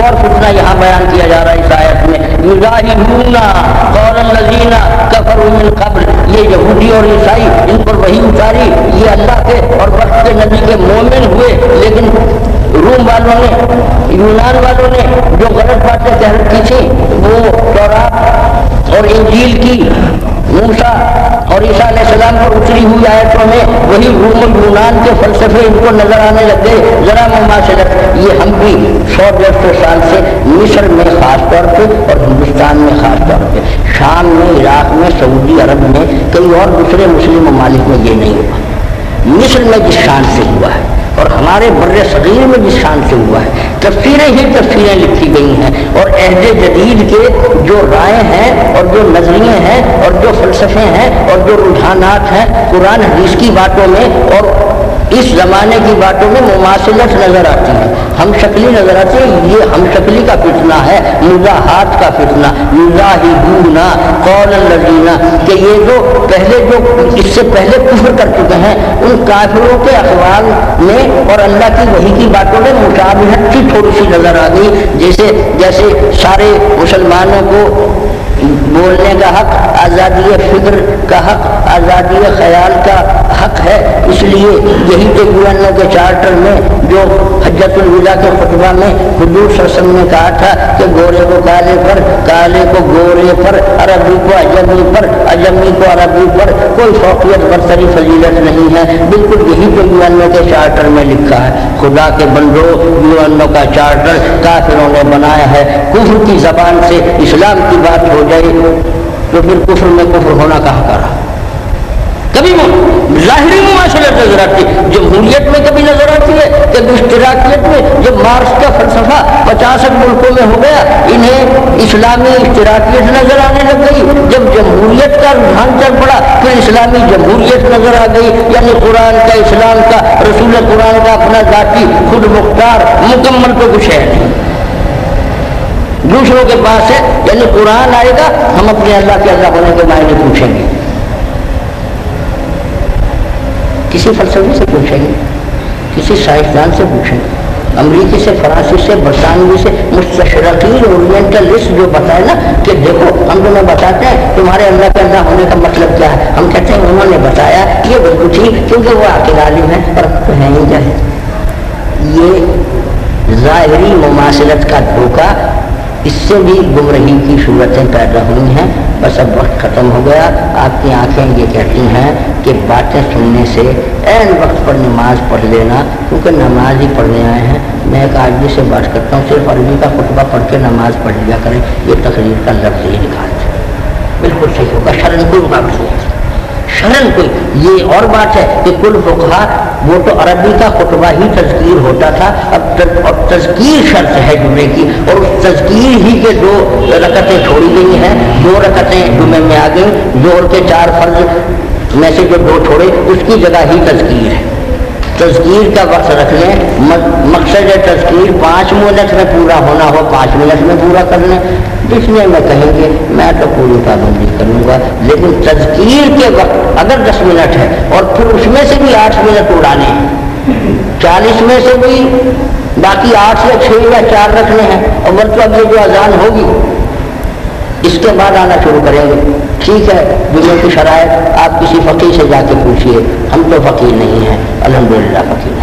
और फितना यहाँ बयान किया जा रहा है इस आयत में, युज़ाहिदूना क़ौल अल्लज़ीना कफ़रू मिन क़ब्ल, ये यहूदी और ईसाई इन पर वही उतारी, ये अल्लाह के और वक्त के नबी के मोमिन हुए, लेकिन रूम वालों ने, यूनान वालों ने जो गलत बातें कह रखी थी वो तौरात और इंजील की मूसा और ईसा अलैहिस्सलाम पर उतरी हुई आयतों में वही रूम और यूनान के फलसफे इनको नजर आने लग गए। जरा मुमाशरत, ये हम भी 100-150 साल से मिस्र में खास तौर पे और हिंदुस्तान में खास तौर पे, शाम में, इराक में, सऊदी अरब में, कई और दूसरे मुस्लिम ममालिक में ये नहीं हुआ। मिस्र में जिस शान से हुआ है और हमारे बर्रे सगीर में जिस शान से हुआ है, तफसीरें ही तफसीरें लिखी गई हैं और अहद जदीद के जो राय हैं और जो नजरिए हैं और जो फलसफे हैं और जो रुझानात हैं कुरान हदीस की बातों में और इस ज़माने की बातों में मुमासिलत नज़र आती है, हम शक्ली नज़र आती है। ये हम शक्ली का फितना है, मुज़ाहात का फितना, युज़ाहिदूना क़ौल अल्लज़ीना, कि ये जो पहले जो इससे पहले कुफ्र कर चुके हैं उन काफिरों के अक़वाल में और अल्लाह की वही की बातों में मुशाबहत की थोड़ी सी नज़र आ गई। जैसे सारे मुसलमानों को बोलने का हक, आज़ादी फ़िक्र का हक, आज़ादी ख़याल का हक है, इसलिए यही तो यूएनओ के चार्टर में जो हज्जतुल विदा के खुतबा में हुजूर सल्लल्लाहु अलैहि वसल्लम ने कहा था कि गोरे को काले पर, काले को गोरे पर, अरबी को अजमी पर, अजमी को अरबी पर कोई फौकियत बरतरी फजीलत नहीं है। बिल्कुल यही तो यूएनओ के चार्टर में लिखा है। खुदा के बंदो, यूएनओ का चार्टर काफिरों ने बनाया है। कुफ्र की ज़बान से इस्लाम की बात हो जाए तो फिर कुफ्र में कुफ्र होना कहाँ का रहा? कभी ज़ाहिरी मुमाशरत नजर आती है, जमहूरियत में कभी नजर आती है, कभी इश्तिराकियत में। जब मार्क्स का फलसफा 50 मुल्कों में हो गया, इन्हें इस्लामी इश्तिराकियत नजर आने लग गई। जब जमहूरियत का रुझान चल पड़ा फिर इस्लामी जमहूरियत नजर आ गई, यानी कुरान का, इस्लाम का, रसूल कुरान का अपना जाती खुद मुख्तार मुकम्मल तो कुछ है नहीं, दूसरों के पास है। यानी कुरान आएगा, हम अपने अल्लाह के अल्लाह होने के मायने पूछेंगे, किसी फलसफे से पूछेंगे, किसी साइंसदान से पूछेंगे, अमरीकी से, फरांसी से, बरतानवी से, मुस्तशरकीन ओरिएंटलिस्ट जो बताए ना कि देखो हम तुम्हें बताते हैं तुम्हारे अल्लाह के अल्लाह होने का मतलब क्या है, हम कहते हैं उन्होंने बताया ये बिल्कुल ठीक, क्योंकि वो आखिर आलिम है और तो है ही क्या है। ये ज़ाहिरी मुमासिलत का धोखा, इससे भी गुमराही की सूरतें पैदा हुई हैं। बस अब वक्त ख़त्म हो गया। आपकी आंखें ये कहती हैं कि बातें सुनने से ऐन वक्त पर नमाज पढ़ लेना, क्योंकि नमाज ही पढ़ने आए हैं। मैं एक आदमी से बात करता हूँ, सिर्फ अरबी का खुतबा पढ़ के नमाज पढ़ लिया करें, ये तकरीर का लफ्ज़ ही निकालते बिल्कुल सही होगा। शरन कोई बात नहीं, शरन कोई। ये और बात है कि कुल फुक़हा वो तो अरबी का खुतबा ही तज़कीर होता था, अब तज़कीर शर्त है जुमे की, और उस तज़कीर ही के 2 रकतें छोड़ी गई हैं, 2 रकतें जुमे में आ गई। ज़ोहर के 4 फर्ज में से जो 2 छोड़े उसकी जगह ही तज़कीर है। तज़कीर का वक्त रख लें, मकसद तज़कीर 5 मिनट में पूरा होना हो 5 मिनट में पूरा कर लें, जिसमें मैं कहेंगे मैं तो पूरी पाबंदी करूँगा। लेकिन तज़कीर के वक्त अगर 10 मिनट है और फिर उसमें से भी 8 मिनट उड़ाने हैं, 40 में से भी बाकी 8 या 6 या 4 रखने हैं, और मतलब अब ये जो अजान होगी इसके बाद आना शुरू करेंगे। ठीक है, दुनिया की शरायत आप किसी फ़कीह से जाके पूछिए, हम तो फ़कीह नहीं हैं, अल्हम्दुलिल्लाह फ़कीह